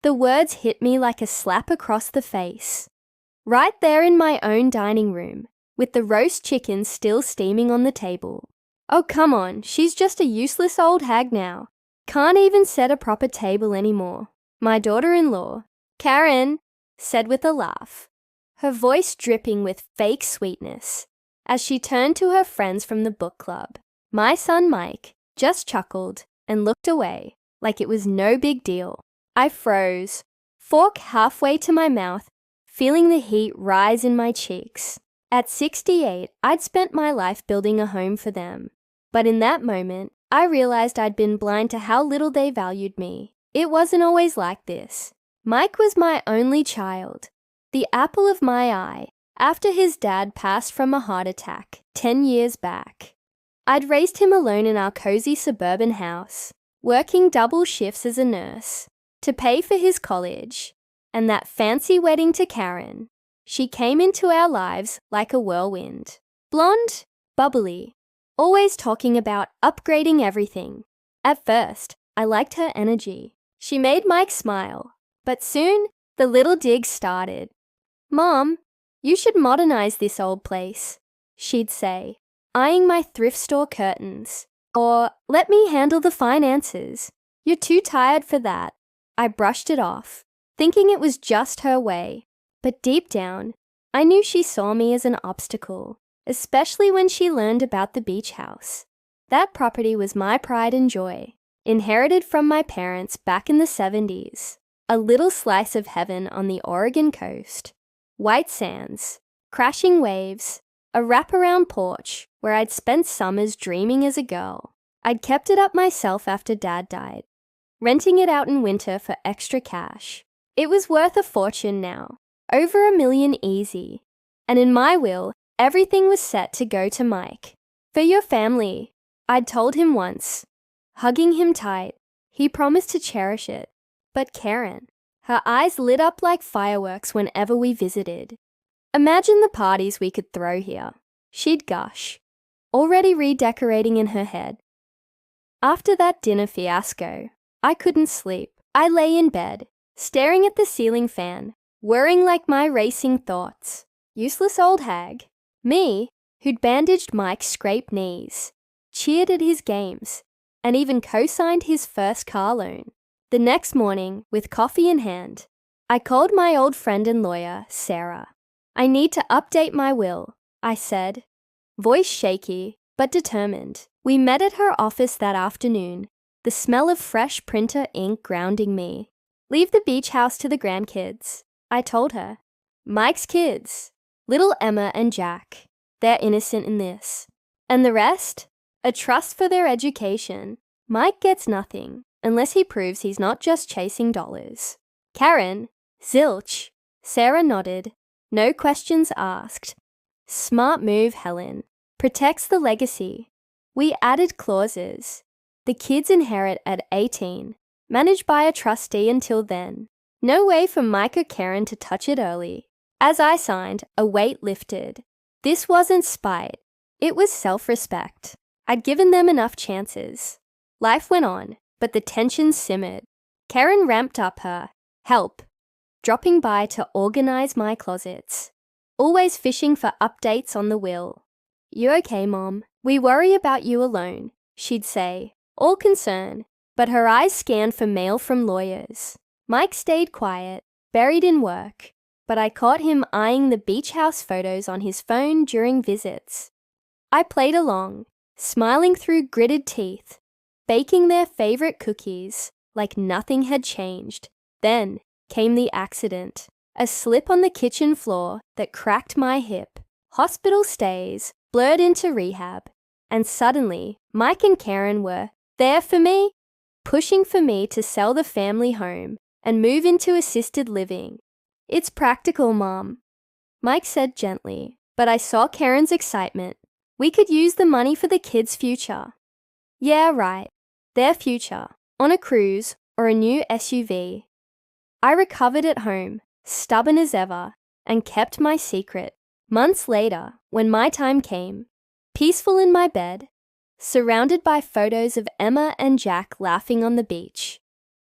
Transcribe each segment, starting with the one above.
The words hit me like a slap across the face. Right there in my own dining room, with the roast chicken still steaming on the table. Oh, come on, she's just a useless old hag now. Can't even set a proper table anymore. My daughter-in-law, Karen, said with a laugh, her voice dripping with fake sweetness, as she turned to her friends from the book club. My son Mike just chuckled and looked away like it was no big deal. I froze, fork halfway to my mouth, feeling the heat rise in my cheeks. At 68, I'd spent my life building a home for them. But in that moment, I realized I'd been blind to how little they valued me. It wasn't always like this. Mike was my only child, the apple of my eye, after his dad passed from a heart attack 10 years back. I'd raised him alone in our cozy suburban house, working double shifts as a nurse to pay for his college, and that fancy wedding to Karen. She came into our lives like a whirlwind. Blonde, bubbly, always talking about upgrading everything. At first, I liked her energy. She made Mike smile, but soon the little digs started. "Mom, you should modernize this old place," she'd say, eyeing my thrift store curtains. Or, "Let me handle the finances. You're too tired for that." I brushed it off, thinking it was just her way. But deep down, I knew she saw me as an obstacle, especially when she learned about the beach house. That property was my pride and joy, inherited from my parents back in the 70s. A little slice of heaven on the Oregon coast. White sands, crashing waves, a wraparound porch where I'd spent summers dreaming as a girl. I'd kept it up myself after Dad died, renting it out in winter for extra cash. It was worth a fortune now, over $1 million easy. And in my will, everything was set to go to Mike. "For your family," I'd told him once. Hugging him tight, he promised to cherish it. But Karen, her eyes lit up like fireworks whenever we visited. "Imagine the parties we could throw here," she'd gush, already redecorating in her head. After that dinner fiasco, I couldn't sleep. I lay in bed, staring at the ceiling fan, whirring like my racing thoughts. Useless old hag. Me, who'd bandaged Mike's scraped knees, cheered at his games, and even co-signed his first car loan. The next morning, with coffee in hand, I called my old friend and lawyer, Sarah. "I need to update my will," I said, voice shaky but determined. We met at her office that afternoon, the smell of fresh printer ink grounding me. "Leave the beach house to the grandkids," I told her. "Mike's kids, little Emma and Jack. They're innocent in this. And the rest? A trust for their education. Mike gets nothing, unless he proves he's not just chasing dollars." "Karen, zilch," Sarah nodded. No questions asked. "Smart move, Helen. Protects the legacy." We added clauses. The kids inherit at 18, managed by a trustee until then. No way for Mike or Karen to touch it early. As I signed, a weight lifted. This wasn't spite. It was self-respect. I'd given them enough chances. Life went on, but the tension simmered. Karen ramped up her help, dropping by to organize my closets, always fishing for updates on the will. "You okay, Mom? We worry about you alone," she'd say, all concern, but her eyes scanned for mail from lawyers. Mike stayed quiet, buried in work, but I caught him eyeing the beach house photos on his phone during visits. I played along, smiling through gritted teeth, baking their favorite cookies like nothing had changed. Then came the accident, a slip on the kitchen floor that cracked my hip. Hospital stays blurred into rehab, and suddenly Mike and Karen were there for me, pushing for me to sell the family home and move into assisted living. "It's practical, Mom," Mike said gently, but I saw Karen's excitement. "We could use the money for the kids' future." Yeah, right. Their future, on a cruise or a new SUV. I recovered at home, stubborn as ever, and kept my secret. Months later, when my time came, peaceful in my bed, surrounded by photos of Emma and Jack laughing on the beach,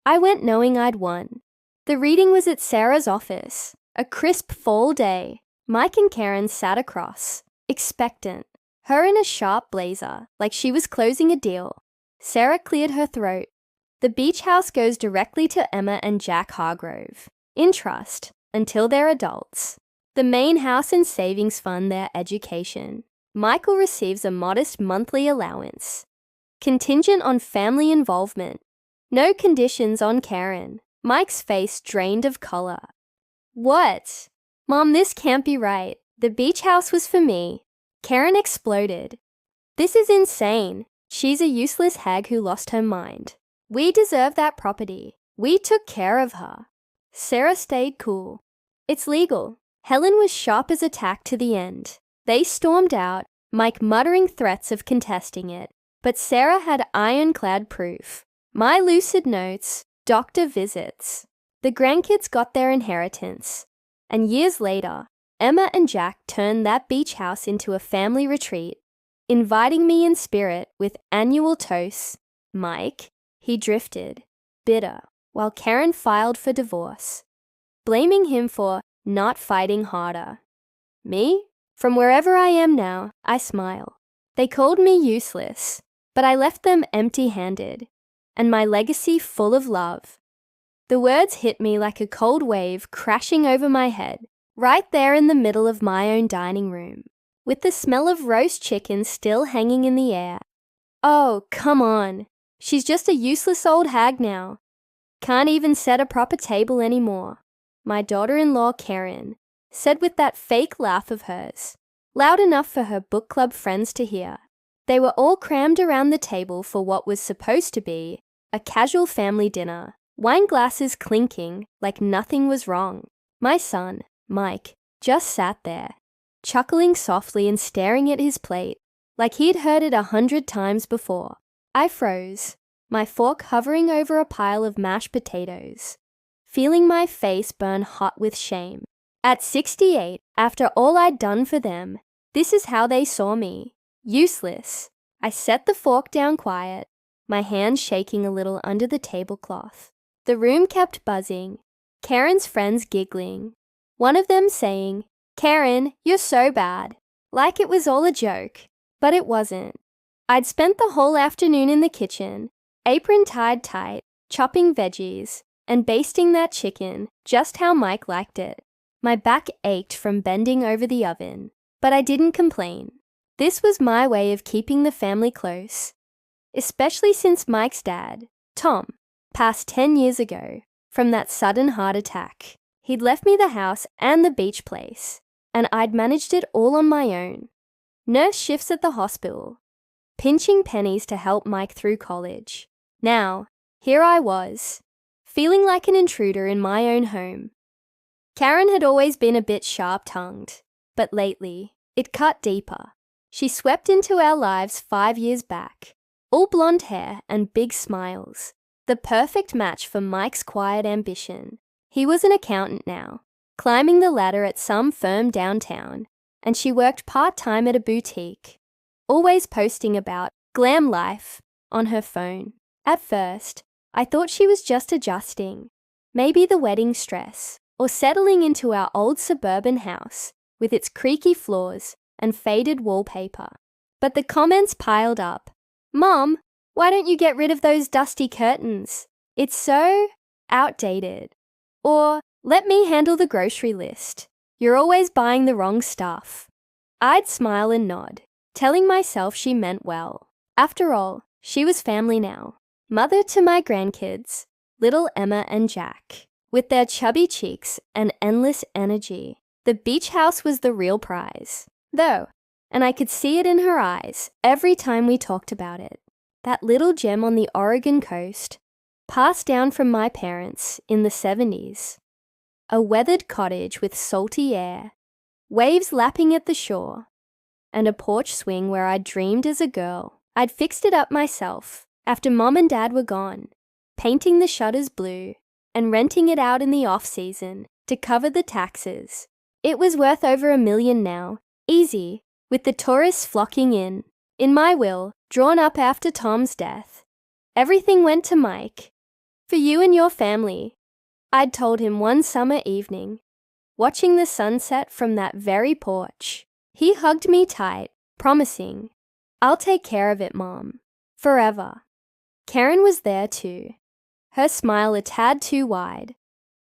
I went knowing I'd won. The reading was at Sarah's office. A crisp fall day. Mike and Karen sat across, expectant. Her in a sharp blazer, like she was closing a deal. Sarah cleared her throat. The beach house goes directly to Emma and Jack Hargrove, in trust, until they're adults. The main house and savings fund their education. Michael receives a modest monthly allowance. Contingent on family involvement. No conditions on Karen. Mike's face drained of color. What? Mom, this can't be right. The beach house was for me. Karen exploded. This is insane. She's a useless hag who lost her mind. We deserve that property. We took care of her. Sarah stayed cool. It's legal. Helen was sharp as a tack to the end. They stormed out, Mike muttering threats of contesting it, but Sarah had ironclad proof. My lucid notes, doctor visits. The grandkids got their inheritance. And years later, Emma and Jack turned that beach house into a family retreat, inviting me in spirit with annual toasts. Mike, he drifted, bitter, while Karen filed for divorce, blaming him for not fighting harder. Me? From wherever I am now, I smile. They called me useless, but I left them empty-handed, and my legacy full of love. The words hit me like a cold wave crashing over my head, right there in the middle of my own dining room, with the smell of roast chicken still hanging in the air. Oh, come on. She's just a useless old hag now. Can't even set a proper table anymore. My daughter-in-law, Karen, said with that fake laugh of hers, loud enough for her book club friends to hear. They were all crammed around the table for what was supposed to be a casual family dinner, wine glasses clinking like nothing was wrong. My son, Mike, just sat there, chuckling softly and staring at his plate like he'd heard it 100 times before. I froze, my fork hovering over a pile of mashed potatoes, feeling my face burn hot with shame. At 68, after all I'd done for them, this is how they saw me. Useless. I set the fork down quiet, my hand shaking a little under the tablecloth. The room kept buzzing, Karen's friends giggling. One of them saying, "Karen, you're so bad," like it was all a joke. But it wasn't. I'd spent the whole afternoon in the kitchen, apron tied tight, chopping veggies, and basting that chicken just how Mike liked it. My back ached from bending over the oven, but I didn't complain. This was my way of keeping the family close, especially since Mike's dad, Tom, passed 10 years ago from that sudden heart attack. He'd left me the house and the beach place, and I'd managed it all on my own. Nurse shifts at the hospital, pinching pennies to help Mike through college. Now, here I was, feeling like an intruder in my own home. Karen had always been a bit sharp-tongued, but lately, it cut deeper. She swept into our lives 5 years back, all blonde hair and big smiles, the perfect match for Mike's quiet ambition. He was an accountant now, climbing the ladder at some firm downtown, and she worked part-time at a boutique, always posting about glam life on her phone. At first, I thought she was just adjusting, maybe the wedding stress, or settling into our old suburban house with its creaky floors and faded wallpaper. But the comments piled up. "Mom, why don't you get rid of those dusty curtains? It's so outdated." Or, "Let me handle the grocery list. You're always buying the wrong stuff." I'd smile and nod, telling myself she meant well. After all, she was family now. Mother to my grandkids, little Emma and Jack. With their chubby cheeks and endless energy, the beach house was the real prize. Though, and I could see it in her eyes every time we talked about it. That little gem on the Oregon coast, passed down from my parents in the 70s. A weathered cottage with salty air, waves lapping at the shore, and a porch swing where I'd dreamed as a girl. I'd fixed it up myself after Mom and Dad were gone, painting the shutters blue and renting it out in the off-season to cover the taxes. It was worth over $1 million now, easy, with the tourists flocking in. In my will, drawn up after Tom's death, everything went to Mike. "For you and your family." I'd told him one summer evening, watching the sunset from that very porch. He hugged me tight, promising, "I'll take care of it, Mom. Forever." Karen was there too, her smile a tad too wide,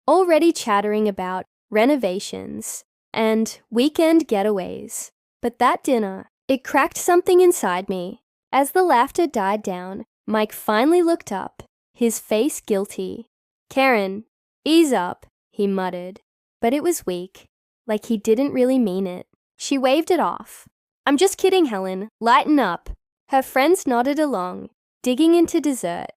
already chattering about renovations and weekend getaways. But that dinner, it cracked something inside me. As the laughter died down, Mike finally looked up, his face guilty. "Karen, ease up," he muttered, but it was weak, like he didn't really mean it. She waved it off. "I'm just kidding, Helen. Lighten up." Her friends nodded along, digging into dessert.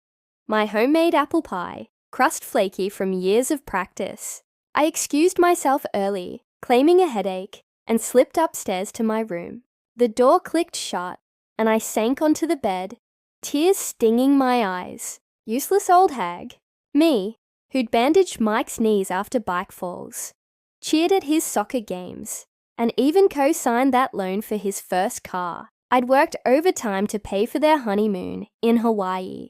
My homemade apple pie, crust flaky from years of practice. I excused myself early, claiming a headache, and slipped upstairs to my room. The door clicked shut, and I sank onto the bed, tears stinging my eyes. Useless old hag. Me, who'd bandaged Mike's knees after bike falls, cheered at his soccer games, and even co-signed that loan for his first car. I'd worked overtime to pay for their honeymoon in Hawaii,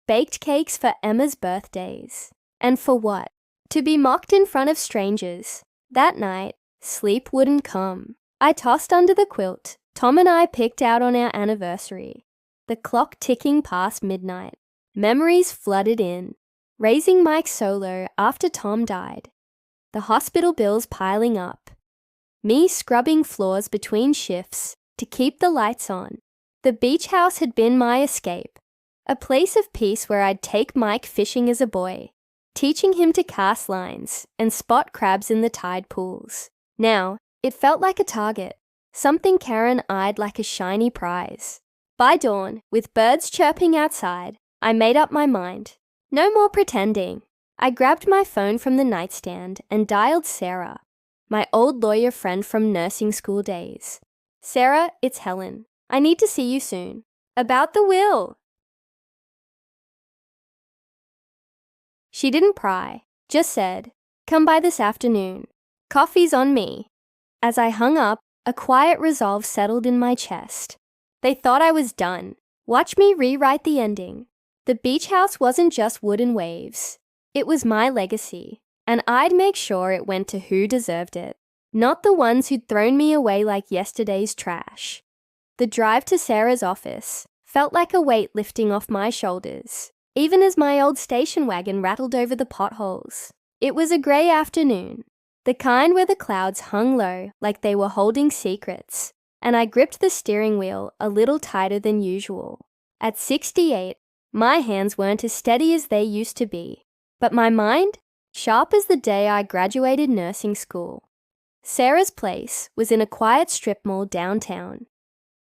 baked cakes for Emma's birthdays. And for what? To be mocked in front of strangers. That night, sleep wouldn't come. I tossed under the quilt Tom and I picked out on our anniversary, the clock ticking past midnight. Memories flooded in, raising Mike solo after Tom died, the hospital bills piling up, me scrubbing floors between shifts to keep the lights on. The beach house had been my escape, a place of peace where I'd take Mike fishing as a boy, teaching him to cast lines and spot crabs in the tide pools. Now, it felt like a target, something Karen eyed like a shiny prize. By dawn, with birds chirping outside, I made up my mind. No more pretending. I grabbed my phone from the nightstand and dialed Sarah, my old lawyer friend from nursing school days. "Sarah, it's Helen. I need to see you soon. About the will." She didn't pry, just said, "Come by this afternoon. Coffee's on me." As I hung up, a quiet resolve settled in my chest. They thought I was done. Watch me rewrite the ending. The beach house wasn't just wooden waves. It was my legacy, and I'd make sure it went to who deserved it, not the ones who'd thrown me away like yesterday's trash. The drive to Sarah's office felt like a weight lifting off my shoulders, even as my old station wagon rattled over the potholes. It was a grey afternoon, the kind where the clouds hung low like they were holding secrets, and I gripped the steering wheel a little tighter than usual. At 68, my hands weren't as steady as they used to be, but my mind, sharp as the day I graduated nursing school. Sarah's place was in a quiet strip mall downtown.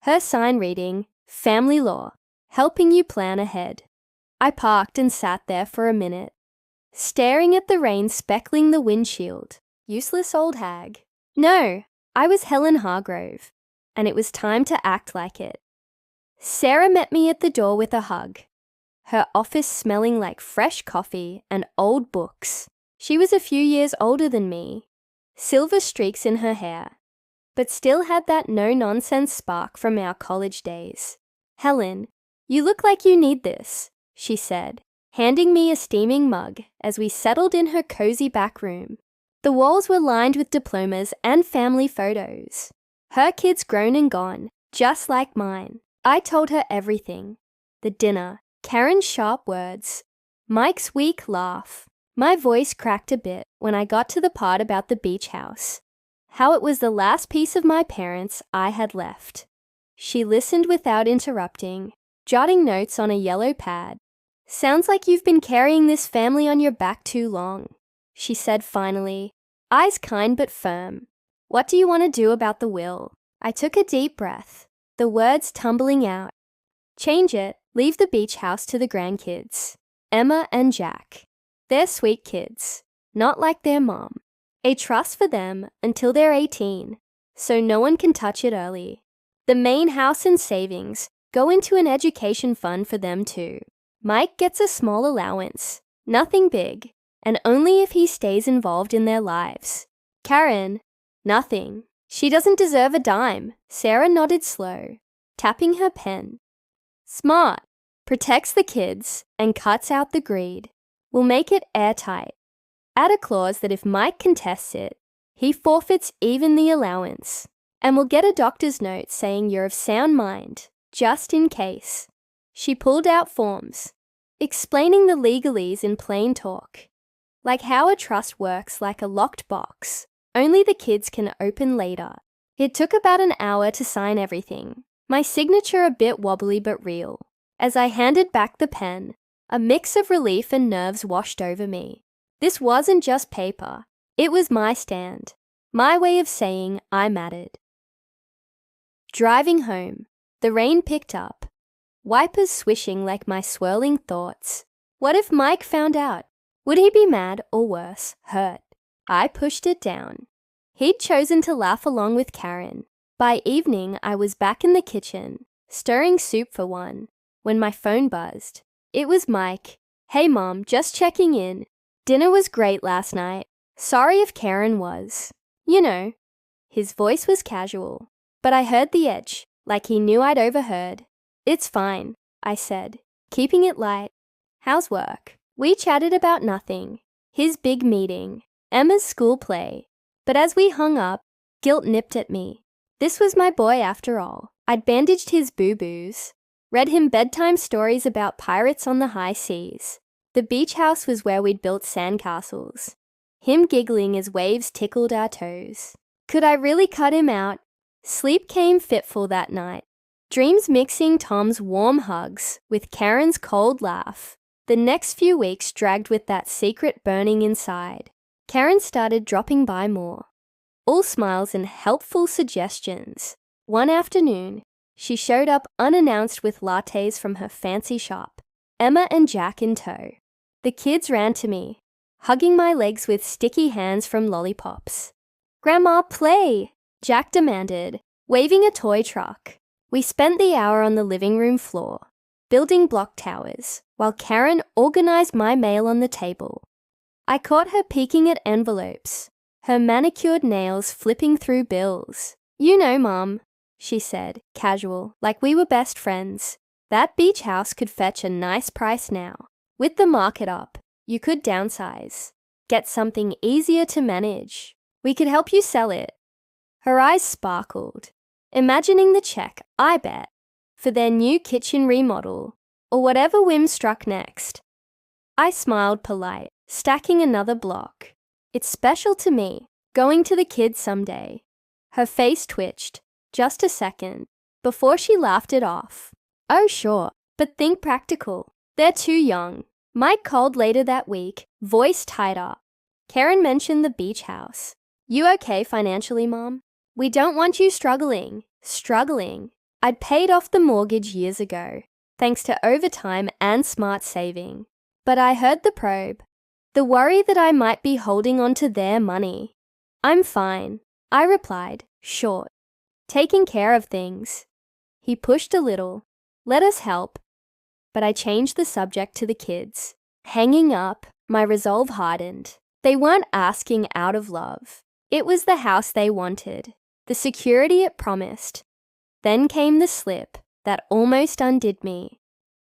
Her sign reading, "Family Law, helping you plan ahead." I parked and sat there for a minute, staring at the rain speckling the windshield. Useless old hag. No, I was Helen Hargrove, and it was time to act like it. Sarah met me at the door with a hug, her office smelling like fresh coffee and old books. She was a few years older than me, silver streaks in her hair, but still had that no-nonsense spark from our college days. "Helen, you look like you need this," she said, handing me a steaming mug as we settled in her cozy back room. The walls were lined with diplomas and family photos. Her kids grown and gone, just like mine. I told her everything. The dinner, Karen's sharp words, Mike's weak laugh. My voice cracked a bit when I got to the part about the beach house, how it was the last piece of my parents I had left. She listened without interrupting, jotting notes on a yellow pad. "Sounds like you've been carrying this family on your back too long," she said finally, eyes kind but firm. "What do you want to do about the will?" I took a deep breath, the words tumbling out. "Change it, leave the beach house to the grandkids, Emma and Jack. They're sweet kids, not like their mom. A trust for them until they're 18, so no one can touch it early. The main house and savings go into an education fund for them too. Mike gets a small allowance, nothing big, and only if he stays involved in their lives. Karen, nothing. She doesn't deserve a dime." Sarah nodded slow, tapping her pen. "Smart. Protects the kids and cuts out the greed. We'll make it airtight. Add a clause that if Mike contests it, he forfeits even the allowance, and will get a doctor's note saying you're of sound mind, just in case. She pulled out forms, explaining the legalese in plain talk, like how a trust works like a locked box, only the kids can open later. It took about an hour to sign everything, my signature a bit wobbly but real. As I handed back the pen, a mix of relief and nerves washed over me. This wasn't just paper, it was my stand, my way of saying I mattered. Driving home, the rain picked up, wipers swishing like my swirling thoughts. What if Mike found out? Would he be mad or worse, hurt? I pushed it down. He'd chosen to laugh along with Karen. By evening, I was back in the kitchen, stirring soup for one, when my phone buzzed. It was Mike. Hey Mom, just checking in. Dinner was great last night. Sorry if Karen was. You know. His voice was casual, but I heard the edge, like he knew I'd overheard. It's fine, I said, keeping it light. How's work? We chatted about nothing. His big meeting, Emma's school play. But as we hung up, guilt nipped at me. This was my boy after all. I'd bandaged his boo-boos, read him bedtime stories about pirates on the high seas. The beach house was where we'd built sandcastles. Him giggling as waves tickled our toes. Could I really cut him out? Sleep came fitful that night. Dreams mixing Tom's warm hugs with Karen's cold laugh. The next few weeks dragged with that secret burning inside. Karen started dropping by more. All smiles and helpful suggestions. One afternoon, she showed up unannounced with lattes from her fancy shop, Emma and Jack in tow. The kids ran to me, hugging my legs with sticky hands from lollipops. "Grandma, play!" Jack demanded, waving a toy truck. We spent the hour on the living room floor, building block towers, while Karen organized my mail on the table. I caught her peeking at envelopes, her manicured nails flipping through bills. "You know, Mom," she said, casual, like we were best friends. "That beach house could fetch a nice price now. With the market up, you could downsize, get something easier to manage. We could help you sell it." Her eyes sparkled, imagining the check, I bet, for their new kitchen remodel, or whatever whim struck next. I smiled polite, stacking another block. "It's special to me, going to the kids someday." Her face twitched, just a second, before she laughed it off. "Oh sure, but think practical. They're too young." Mike called later that week, voice tighter. Karen mentioned the beach house. "You okay financially, Mom? We don't want you struggling." Struggling. I'd paid off the mortgage years ago, thanks to overtime and smart saving. But I heard the probe, the worry that I might be holding on to their money. "I'm fine," I replied, short. "Taking care of things." He pushed a little. "Let us help." But I changed the subject to the kids. Hanging up, my resolve hardened. They weren't asking out of love. It was the house they wanted, the security it promised. Then came the slip that almost undid me.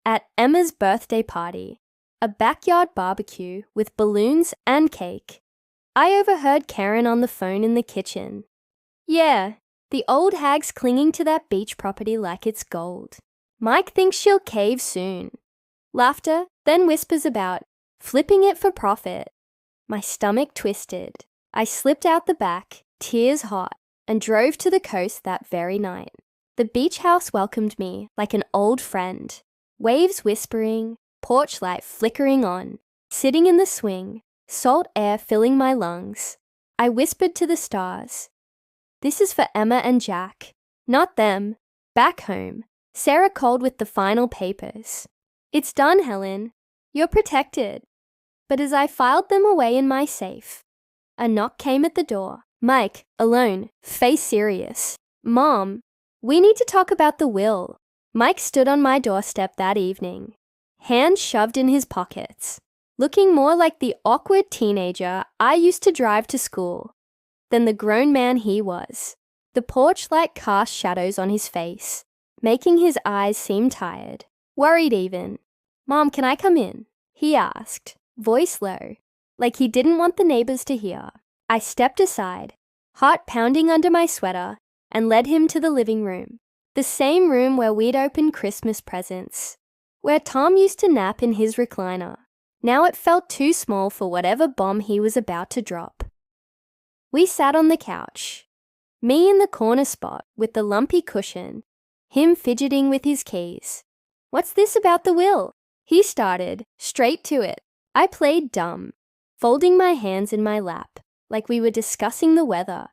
At Emma's birthday party, a backyard barbecue with balloons and cake, I overheard Karen on the phone in the kitchen. "Yeah, the old hag's clinging to that beach property like it's gold. Mike thinks she'll cave soon." Laughter, then whispers about flipping it for profit. My stomach twisted. I slipped out the back, tears hot, and drove to the coast that very night. The beach house welcomed me like an old friend. Waves whispering, porch light flickering on. Sitting in the swing, salt air filling my lungs. I whispered to the stars, "This is for Emma and Jack, not them." Back home, Sarah called with the final papers. "It's done, Helen. You're protected." But as I filed them away in my safe, a knock came at the door. Mike, alone, face serious. "Mom, we need to talk about the will." Mike stood on my doorstep that evening, hands shoved in his pockets, looking more like the awkward teenager I used to drive to school than the grown man he was. The porch light cast shadows on his face, making his eyes seem tired, worried even. "Mom, can I come in?" he asked, voice low. like he didn't want the neighbors to hear. I stepped aside, heart pounding under my sweater, and led him to the living room. The same room where we'd opened Christmas presents, where Tom used to nap in his recliner. Now it felt too small for whatever bomb he was about to drop. We sat on the couch, me in the corner spot with the lumpy cushion, him fidgeting with his keys. "What's this about the will?" he started, straight to it. I played dumb, folding my hands in my lap, like we were discussing the weather.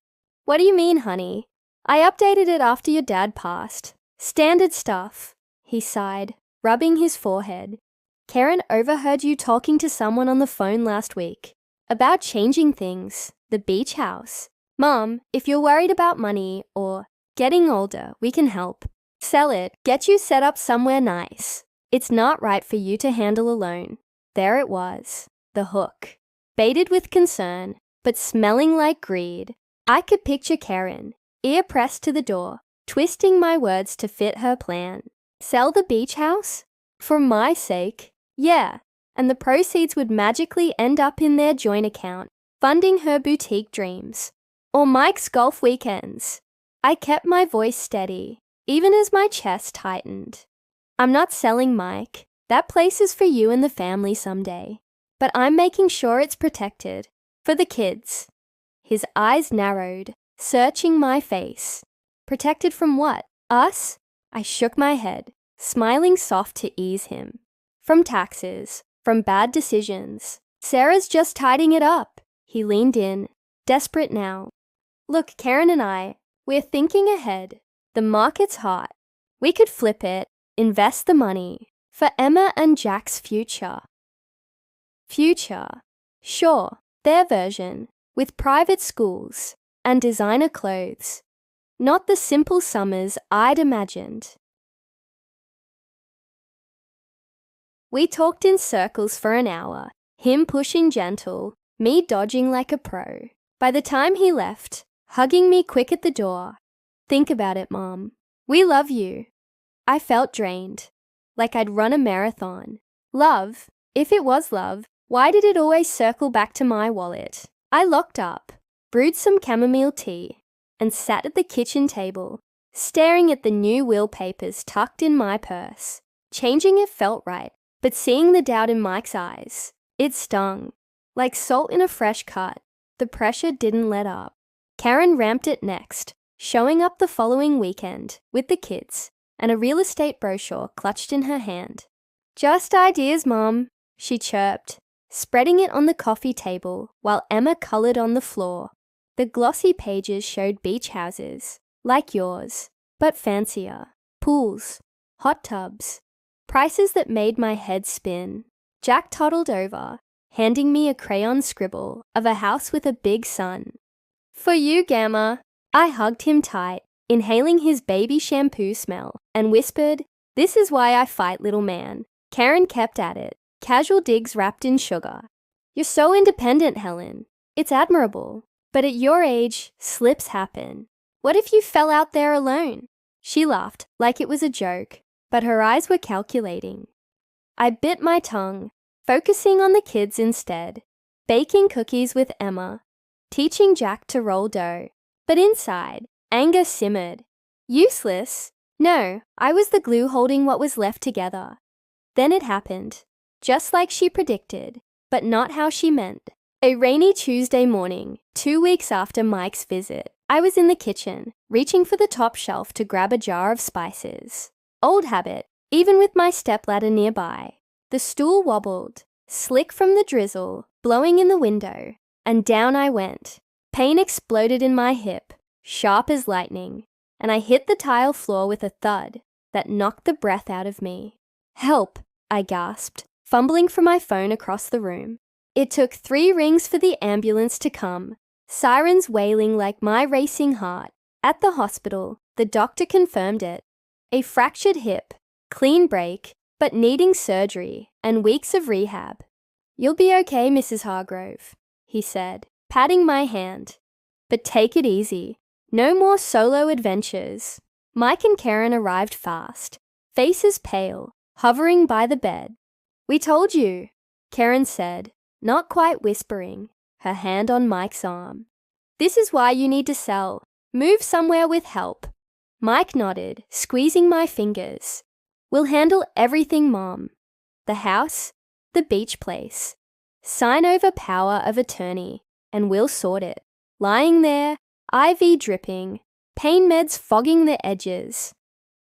"What do you mean, honey? I updated it after your dad passed. Standard stuff," he sighed, rubbing his forehead. "Karen overheard you talking to someone on the phone last week about changing things, the beach house. Mom, if you're worried about money or getting older, we can help. Sell it, get you set up somewhere nice. It's not right for you to handle alone." There it was, the hook, baited with concern, but smelling like greed. I could picture Karen, ear pressed to the door, twisting my words to fit her plan. Sell the beach house? For my sake? Yeah, and the proceeds would magically end up in their joint account, funding her boutique dreams. Or Mike's golf weekends. I kept my voice steady, even as my chest tightened. "I'm not selling Mike. That place is for you and the family someday. But I'm making sure it's protected. For the kids." His eyes narrowed, searching my face. "Protected from what? Us?" I shook my head, smiling soft to ease him. "From taxes, from bad decisions. Sarah's just tidying it up." He leaned in, desperate now. "Look, Karen and we're thinking ahead. The market's hot. We could flip it, invest the money, for Emma and Jack's future." Future. Sure, their version, with private schools and designer clothes. Not the simple summers I'd imagined. We talked in circles for an hour, him pushing gentle, me dodging like a pro. By the time he left, hugging me quick at the door. "Think about it, Mom. We love you." I felt drained, like I'd run a marathon. Love, if it was love, why did it always circle back to my wallet? I locked up, brewed some chamomile tea, and sat at the kitchen table, staring at the new will papers tucked in my purse. Changing it felt right, but seeing the doubt in Mike's eyes, it stung. Like salt in a fresh cut, the pressure didn't let up. Karen ramped it next, showing up the following weekend with the kids and a real estate brochure clutched in her hand. "Just ideas, Mom," she chirped, spreading it on the coffee table while Emma colored on the floor. The glossy pages showed beach houses, like yours, but fancier. Pools, hot tubs, prices that made my head spin. Jack toddled over, handing me a crayon scribble of a house with a big sun. "For you, Gamma." I hugged him tight, inhaling his baby shampoo smell, and whispered, "This is why I fight, little man." Karen kept at it, casual digs wrapped in sugar. "You're so independent, Helen. It's admirable. But at your age, slips happen. What if you fell out there alone?" She laughed like it was a joke, but her eyes were calculating. I bit my tongue, focusing on the kids instead, baking cookies with Emma, teaching Jack to roll dough. But inside, anger simmered. Useless? No, I was the glue holding what was left together. Then it happened, just like she predicted, but not how she meant. A rainy Tuesday morning, 2 weeks after Mike's visit, I was in the kitchen, reaching for the top shelf to grab a jar of spices. Old habit, even with my stepladder nearby. The stool wobbled, slick from the drizzle, blowing in the window, and down I went. Pain exploded in my hip, sharp as lightning, and I hit the tile floor with a thud that knocked the breath out of me. "Help," I gasped, fumbling for my phone across the room. It took 3 rings for the ambulance to come, sirens wailing like my racing heart. At the hospital, the doctor confirmed it. A fractured hip, clean break, but needing surgery and weeks of rehab. "You'll be okay, Mrs. Hargrove," he said, patting my hand. "But take it easy. No more solo adventures." Mike and Karen arrived fast, faces pale, hovering by the bed. "We told you," Karen said, not quite whispering, her hand on Mike's arm. "This is why you need to sell. Move somewhere with help." Mike nodded, squeezing my fingers. "We'll handle everything, Mom. The house, the beach place. Sign over power of attorney, and we'll sort it." Lying there, IV dripping, pain meds fogging the edges.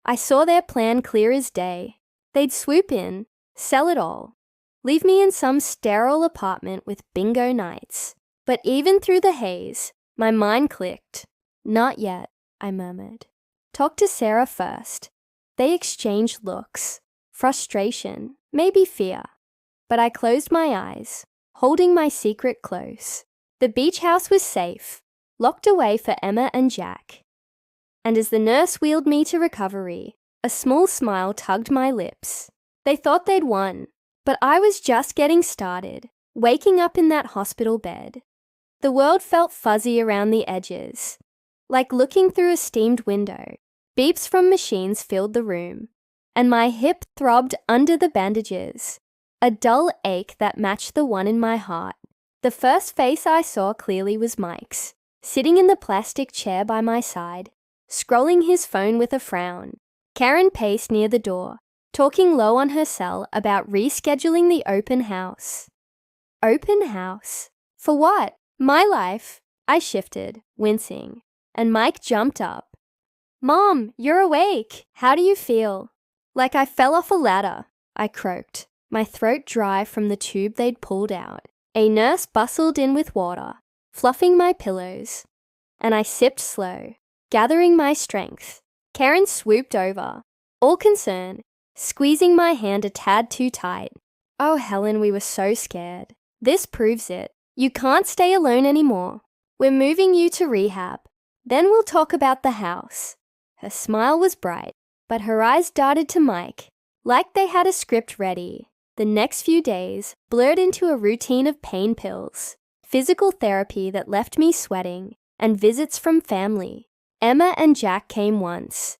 I saw their plan clear as day. They'd swoop in, sell it all, leave me in some sterile apartment with bingo nights. But even through the haze, my mind clicked. "Not yet," I murmured. "Talk to Sarah first." They exchanged looks, frustration, maybe fear. But I closed my eyes, holding my secret close. The beach house was safe, locked away for Emma and Jack. And as the nurse wheeled me to recovery, a small smile tugged my lips. They thought they'd won, but I was just getting started, waking up in that hospital bed. The world felt fuzzy around the edges, like looking through a steamed window. Beeps from machines filled the room, and my hip throbbed under the bandages, a dull ache that matched the one in my heart. The first face I saw clearly was Mike's, sitting in the plastic chair by my side, scrolling his phone with a frown. Karen paced near the door, talking low on her cell about rescheduling the open house. Open house? For what? My life. I shifted, wincing, and Mike jumped up. "Mom, you're awake. How do you feel?" "Like I fell off a ladder," I croaked, my throat dry from the tube they'd pulled out. A nurse bustled in with water, fluffing my pillows, and I sipped slow, gathering my strength. Karen swooped over, all concern, squeezing my hand a tad too tight. "Oh, Helen, we were so scared. This proves it. You can't stay alone anymore. We're moving you to rehab. Then we'll talk about the house." Her smile was bright, but her eyes darted to Mike, like they had a script ready. The next few days blurred into a routine of pain pills, physical therapy that left me sweating, and visits from family. Emma and Jack came once,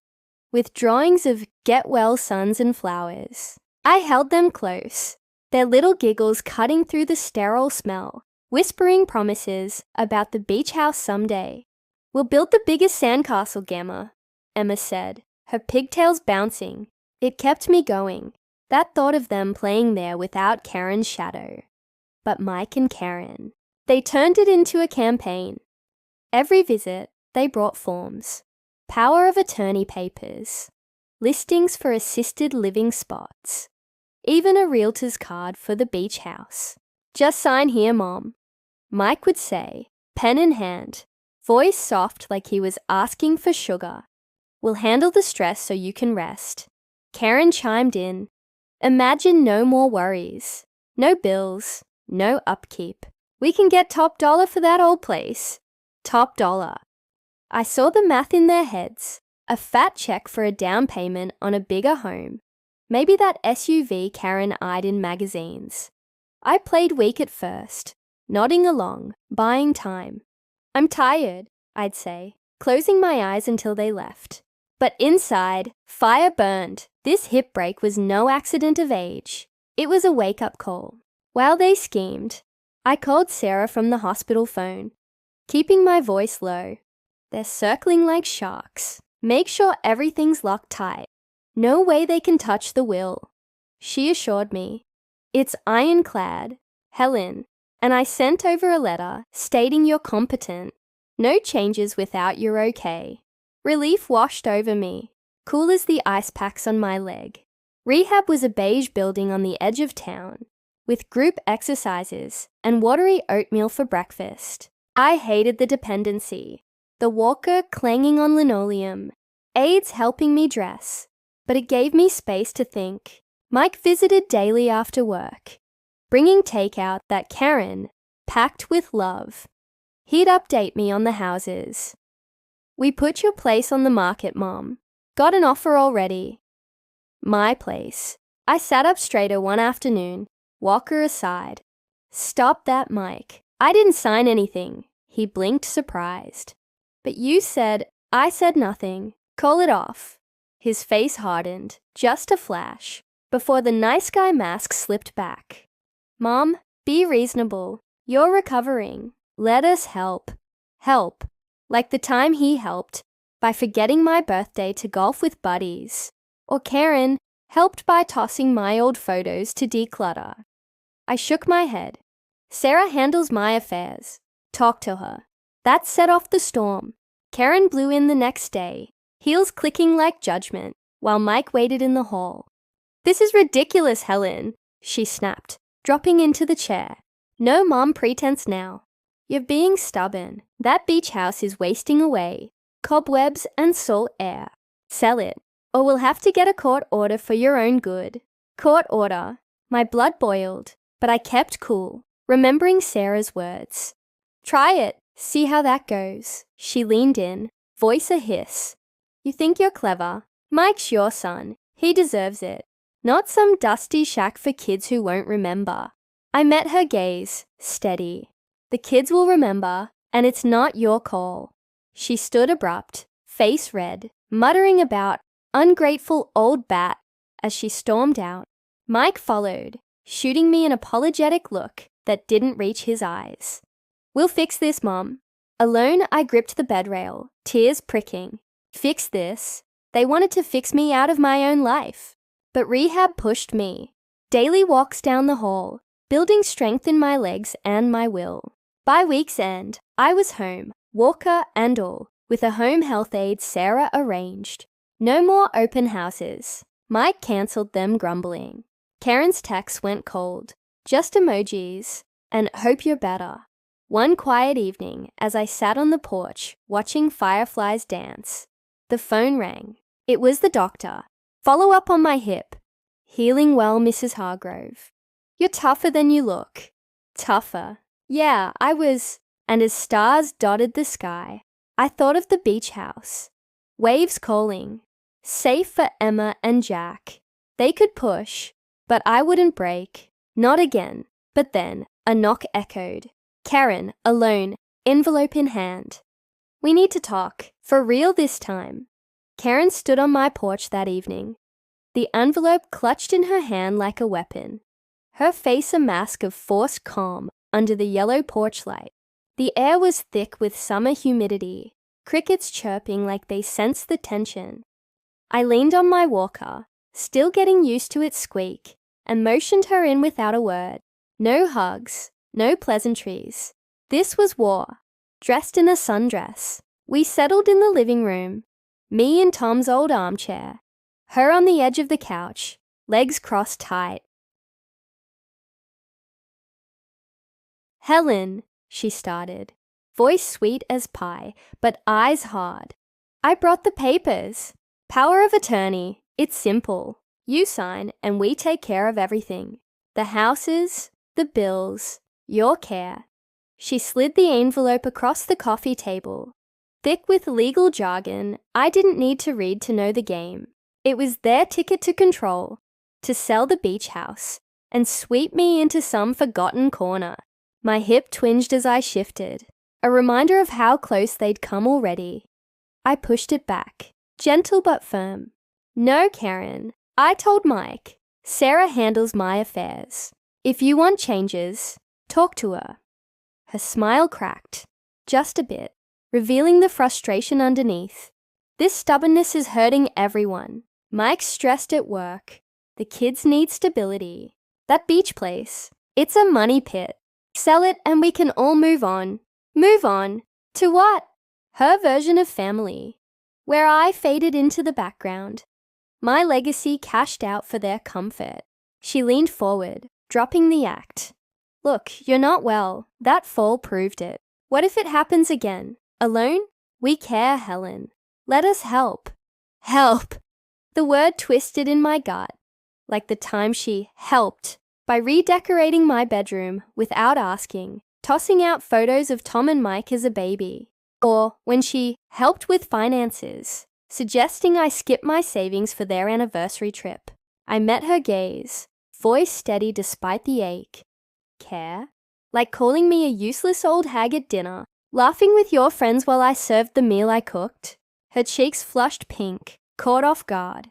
with drawings of get well suns and flowers. I held them close, their little giggles cutting through the sterile smell, whispering promises about the beach house someday. "We'll build the biggest sandcastle, Gamma," Emma said, her pigtails bouncing. It kept me going, that thought of them playing there without Karen's shadow. But Mike and Karen, they turned it into a campaign. Every visit, they brought forms, power of attorney papers, listings for assisted living spots, even a realtor's card for the beach house. "Just sign here, Mom," Mike would say, pen in hand, voice soft like he was asking for sugar. "We'll handle the stress so you can rest." Karen chimed in, "Imagine no more worries, no bills, no upkeep. We can get top dollar for that old place." Top dollar. I saw the math in their heads, a fat check for a down payment on a bigger home, maybe that SUV Karen eyed in magazines. I played weak at first, nodding along, buying time. "I'm tired," I'd say, closing my eyes until they left. But inside, fire burned. This hip break was no accident of age. It was a wake-up call. While they schemed, I called Sarah from the hospital phone, keeping my voice low. "They're circling like sharks. Make sure everything's locked tight. No way they can touch the will." She assured me, "It's ironclad, Helen," and I sent over a letter stating you're competent. No changes without you're okay. Relief washed over me, cool as the ice packs on my leg. Rehab was a beige building on the edge of town, with group exercises and watery oatmeal for breakfast. I hated the dependency, the walker clanging on linoleum, aides helping me dress, but it gave me space to think. Mike visited daily after work, bringing takeout that Karen packed with love. He'd update me on the houses. "We put your place on the market, Mom. Got an offer already." My place. I sat up straighter one afternoon, Walker aside. "Stop that, Mike. I didn't sign anything." He blinked surprised. "But you said..." I said nothing. "Call it off." His face hardened, just a flash, before the nice guy mask slipped back. "Mom, Be reasonable. You're recovering. Let us help. Help. Like the time he helped by forgetting my birthday to golf with buddies. Or Karen helped by tossing my old photos to declutter. I shook my head. Sarah handles my affairs. Talk to her. That set off the storm. Karen blew in the next day, heels clicking like judgment, while Mike waited in the hall. This is ridiculous, Helen, she snapped, dropping into the chair. No mom pretense now. You're being stubborn. That beach house is wasting away. Cobwebs and salt air. Sell it, or we'll have to get a court order for your own good. Court order. My blood boiled, but I kept cool, remembering Sarah's words. Try it. See how that goes. She leaned in, voice a hiss. You think you're clever? Mike's your son. He deserves it. Not some dusty shack for kids who won't remember. I met her gaze, steady. The kids will remember, and it's not your call. She stood abrupt, face red, muttering about ungrateful old bat as she stormed out. Mike followed, shooting me an apologetic look that didn't reach his eyes. We'll fix this, Mom. Alone, I gripped the bed rail, tears pricking. Fix this. They wanted to fix me out of my own life. But rehab pushed me. Daily walks down the hall, building strength in my legs and my will. By week's end, I was home, walker and all, with a home health aide Sarah arranged. No more open houses. Mike cancelled them, grumbling. Karen's texts went cold. Just emojis and hope you're better. One quiet evening, as I sat on the porch, watching fireflies dance, the phone rang. It was the doctor. Follow up on my hip. Healing well, Mrs. Hargrove. You're tougher than you look. Tougher. Yeah, I was. And as stars dotted the sky, I thought of the beach house. Waves calling. Safe for Emma and Jack. They could push, but I wouldn't break. Not again. But then, a knock echoed. Karen, alone, envelope in hand. We need to talk, for real this time. Karen stood on my porch that evening, the envelope clutched in her hand like a weapon. Her face a mask of forced calm under the yellow porch light. The air was thick with summer humidity, crickets chirping like they sensed the tension. I leaned on my walker, still getting used to its squeak, and motioned her in without a word. No hugs. No pleasantries. This was war. Dressed in a sundress, we settled in the living room, me in Tom's old armchair, her on the edge of the couch, legs crossed tight. Helen, she started, voice sweet as pie, but eyes hard. I brought the papers. Power of attorney. It's simple. You sign and we take care of everything. The houses, the bills, your care. She slid the envelope across the coffee table. Thick with legal jargon, I didn't need to read to know the game. It was their ticket to control, to sell the beach house, and sweep me into some forgotten corner. My hip twinged as I shifted, a reminder of how close they'd come already. I pushed it back, gentle but firm. No, Karen, I told Mike. Sarah handles my affairs. If you want changes, talk to her. Her smile cracked, just a bit, revealing the frustration underneath. This stubbornness is hurting everyone. Mike's stressed at work. The kids need stability. That beach place, it's a money pit. Sell it and we can all move on. Move on? To what? Her version of family, where I faded into the background. My legacy cashed out for their comfort. She leaned forward, dropping the act. Look, you're not well. That fall proved it. What if it happens again? Alone? We care, Helen. Let us help. Help! The word twisted in my gut, like the time she helped by redecorating my bedroom without asking, tossing out photos of Tom and Mike as a baby, or when she helped with finances, suggesting I skip my savings for their anniversary trip. I met her gaze, voice steady despite the ache. Care? Like calling me a useless old hag at dinner, laughing with your friends while I served the meal I cooked? Her cheeks flushed pink, caught off guard.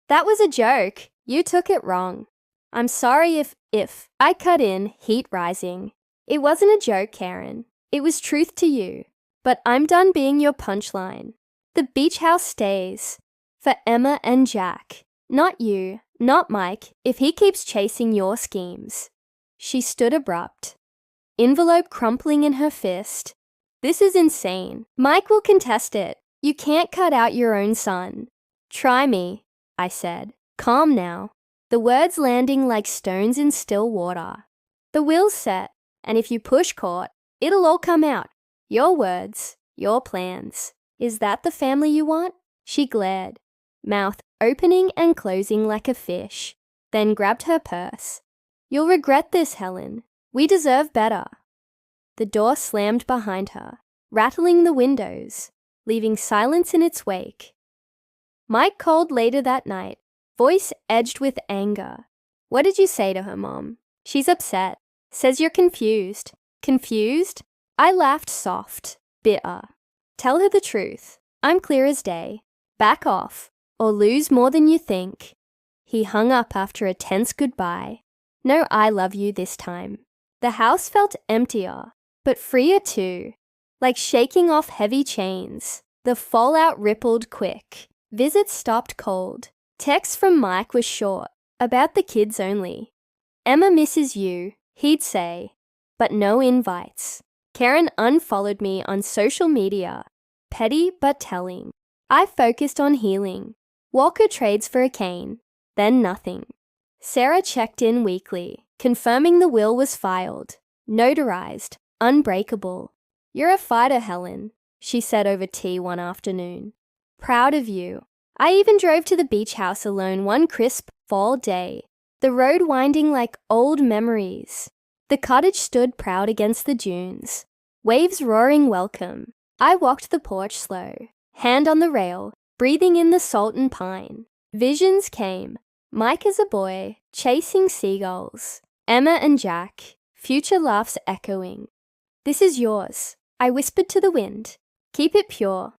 That was a joke. You took it wrong. I'm sorry if. I cut in, heat rising. It wasn't a joke, Karen. It was truth to you. But I'm done being your punchline. The beach house stays. For Emma and Jack. Not you, not Mike, if he keeps chasing your schemes. She stood abrupt. Envelope crumpling in her fist. This is insane. Mike will contest it. You can't cut out your own son. Try me, I said. Calm now. The words landing like stones in still water. The will's set, and if you push court, it'll all come out. Your words, your plans. Is that the family you want? She glared, mouth opening and closing like a fish, then grabbed her purse. You'll regret this, Helen. We deserve better. The door slammed behind her, rattling the windows, leaving silence in its wake. Mike called later that night, voice edged with anger. What did you say to her, Mom? She's upset. Says you're confused. Confused? I laughed soft, bitter. Tell her the truth. I'm clear as day. Back off, or lose more than you think. He hung up after a tense goodbye. No I love you this time. The house felt emptier, but freer too. Like shaking off heavy chains. The fallout rippled quick. Visits stopped cold. Text from Mike was short, about the kids only. Emma misses you, he'd say, but no invites. Karen unfollowed me on social media. Petty but telling. I focused on healing. Walker trades for a cane. Then nothing. Sarah checked in weekly, confirming the will was filed. Notarized. Unbreakable. You're a fighter, Helen, she said over tea one afternoon. Proud of you. I even drove to the beach house alone one crisp fall day. The road winding like old memories. The cottage stood proud against the dunes. Waves roaring welcome. I walked the porch slow, hand on the rail, breathing in the salt and pine. Visions came. Mike as a boy, chasing seagulls. Emma and Jack, future laughs echoing. This is yours, I whispered to the wind. Keep it pure.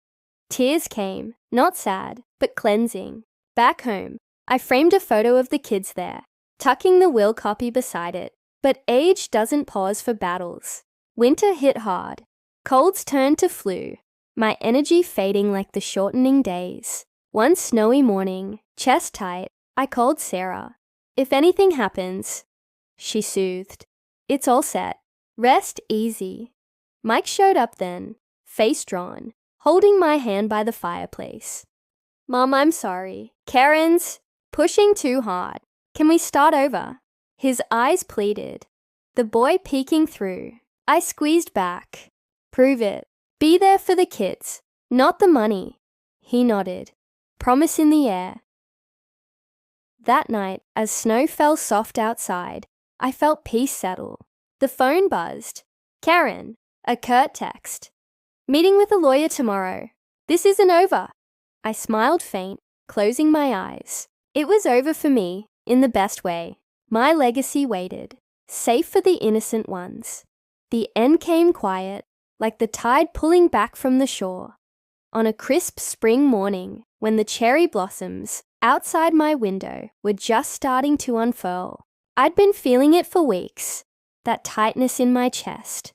Tears came, not sad, but cleansing. Back home, I framed a photo of the kids there, tucking the will copy beside it. But age doesn't pause for battles. Winter hit hard. Colds turned to flu, my energy fading like the shortening days. One snowy morning, chest tight, I called Sarah. If anything happens, she soothed. It's all set. Rest easy. Mike showed up then, face drawn, holding my hand by the fireplace. Mom, I'm sorry. Karen's pushing too hard. Can we start over? His eyes pleaded. The boy peeking through. I squeezed back. Prove it. Be there for the kids, not the money. He nodded. Promise in the air. That night, as snow fell soft outside, I felt peace settle. The phone buzzed. Karen, a curt text. Meeting with a lawyer tomorrow. This isn't over. I smiled faint, closing my eyes. It was over for me, in the best way. My legacy waited, safe for the innocent ones. The end came quiet, like the tide pulling back from the shore. On a crisp spring morning, when the cherry blossoms outside my window were just starting to unfurl, I'd been feeling it for weeks, that tightness in my chest,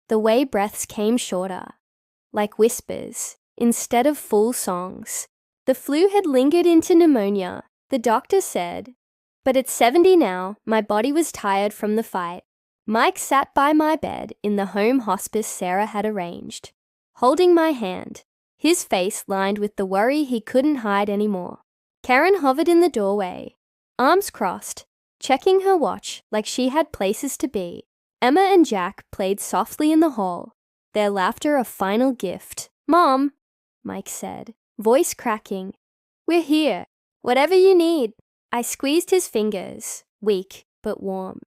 the way breaths came shorter, like whispers, instead of full songs. The flu had lingered into pneumonia, the doctor said. But at 70 now, my body was tired from the fight. Mike sat by my bed in the home hospice Sarah had arranged, holding my hand, his face lined with the worry he couldn't hide anymore. Karen hovered in the doorway, arms crossed, checking her watch like she had places to be. Emma and Jack played softly in the hall, their laughter a final gift. Mom, Mike said, voice cracking. We're here. Whatever you need. I squeezed his fingers, weak but warm.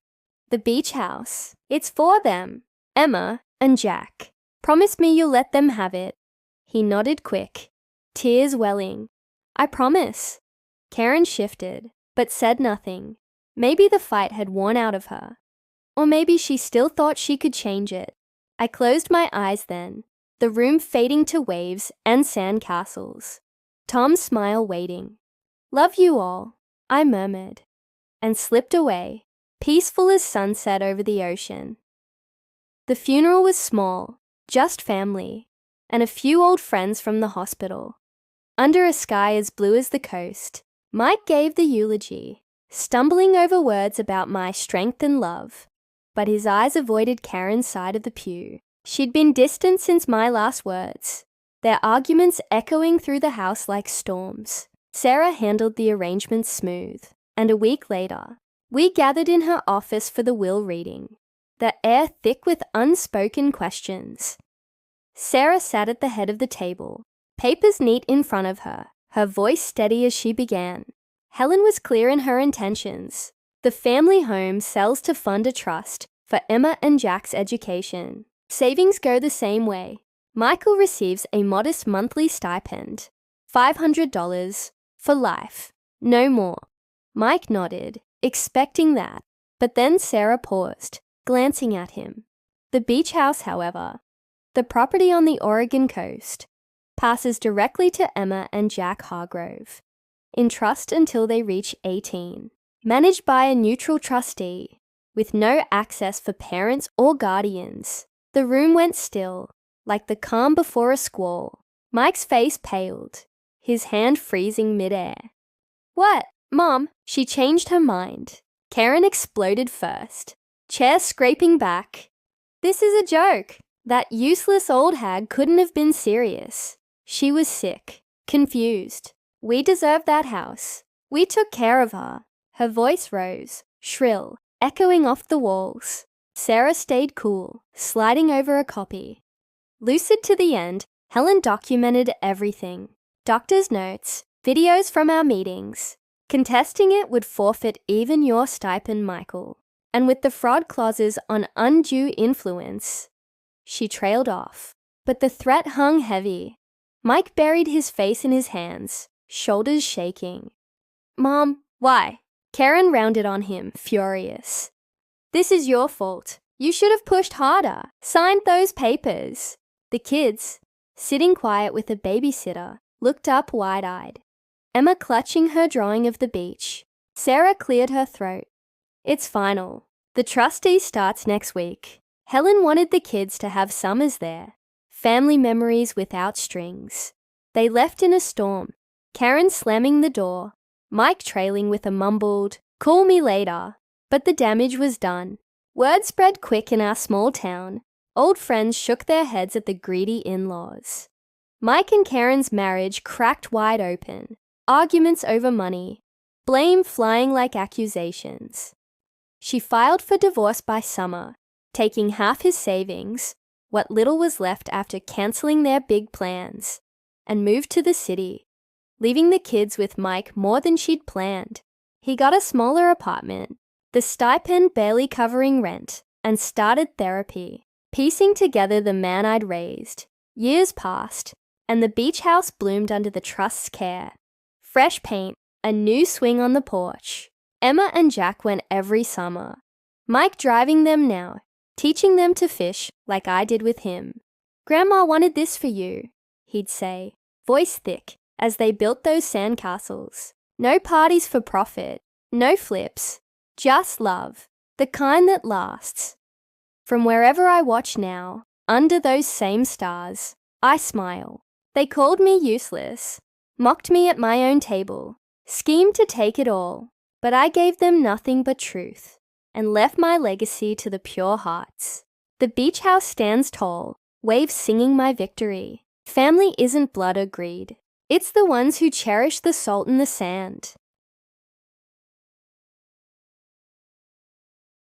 The beach house. It's for them. Emma and Jack. Promise me you'll let them have it. He nodded quick, tears welling. I promise. Karen shifted, but said nothing. Maybe the fight had worn out of her. Or maybe she still thought she could change it. I closed my eyes then, the room fading to waves and sand castles. Tom's smile waiting. Love you all, I murmured. and slipped away, peaceful as sunset over the ocean. The funeral was small, just family, and a few old friends from the hospital. Under a sky as blue as the coast, Mike gave the eulogy, stumbling over words about my strength and love. But his eyes avoided Karen's side of the pew. She'd been distant since my last words, their arguments echoing through the house like storms. Sarah handled the arrangements smooth, and a week later, we gathered in her office for the will reading, the air thick with unspoken questions. Sarah sat at the head of the table, papers neat in front of her, her voice steady as she began. Helen was clear in her intentions. The family home sells to fund a trust for Emma and Jack's education. Savings go the same way. Michael receives a modest monthly stipend, $500 for life, no more. Mike nodded, expecting that, but then Sarah paused, glancing at him. The beach house, however, the property on the Oregon coast, passes directly to Emma and Jack Hargrove, in trust until they reach 18. Managed by a neutral trustee, with no access for parents or guardians. The room went still, like the calm before a squall. Mike's face paled, his hand freezing midair. "What, Mom?" She changed her mind. Karen exploded first, chair scraping back. "This is a joke. That useless old hag couldn't have been serious. She was sick, confused. We deserved that house. We took care of her." Her voice rose, shrill, echoing off the walls. Sarah stayed cool, sliding over a copy. Lucid to the end, Helen documented everything. Doctor's notes, videos from our meetings. Contesting it would forfeit even your stipend, Michael. And with the fraud clauses on undue influence. She trailed off, but the threat hung heavy. Mike buried his face in his hands, shoulders shaking. "Mom, why?" Karen rounded on him, furious. "This is your fault. You should have pushed harder, signed those papers." The kids, sitting quiet with a babysitter, looked up wide-eyed. Emma clutching her drawing of the beach. Sarah cleared her throat. "It's final. The trustee starts next week." Helen wanted the kids to have summers there. Family memories without strings. They left in a storm, Karen slamming the door, Mike trailing with a mumbled, "Call me later." But the damage was done. Word spread quick in our small town. Old friends shook their heads at the greedy in-laws. Mike and Karen's marriage cracked wide open. Arguments over money. Blame flying like accusations. She filed for divorce by summer, taking half his savings, what little was left after cancelling their big plans, and moved to the city, leaving the kids with Mike more than she'd planned. He got a smaller apartment, the stipend barely covering rent, and started therapy, piecing together the man I'd raised. Years passed, and the beach house bloomed under the trust's care. Fresh paint, a new swing on the porch. Emma and Jack went every summer. Mike driving them now, teaching them to fish like I did with him. "Grandma wanted this for you," he'd say, voice thick, as they built those sandcastles. No parties for profit, no flips, just love, the kind that lasts. From wherever I watch now, under those same stars, I smile. They called me useless, mocked me at my own table, schemed to take it all, but I gave them nothing but truth, and left my legacy to the pure hearts. The beach house stands tall, waves singing my victory. Family isn't blood or greed. It's the ones who cherish the salt in the sand.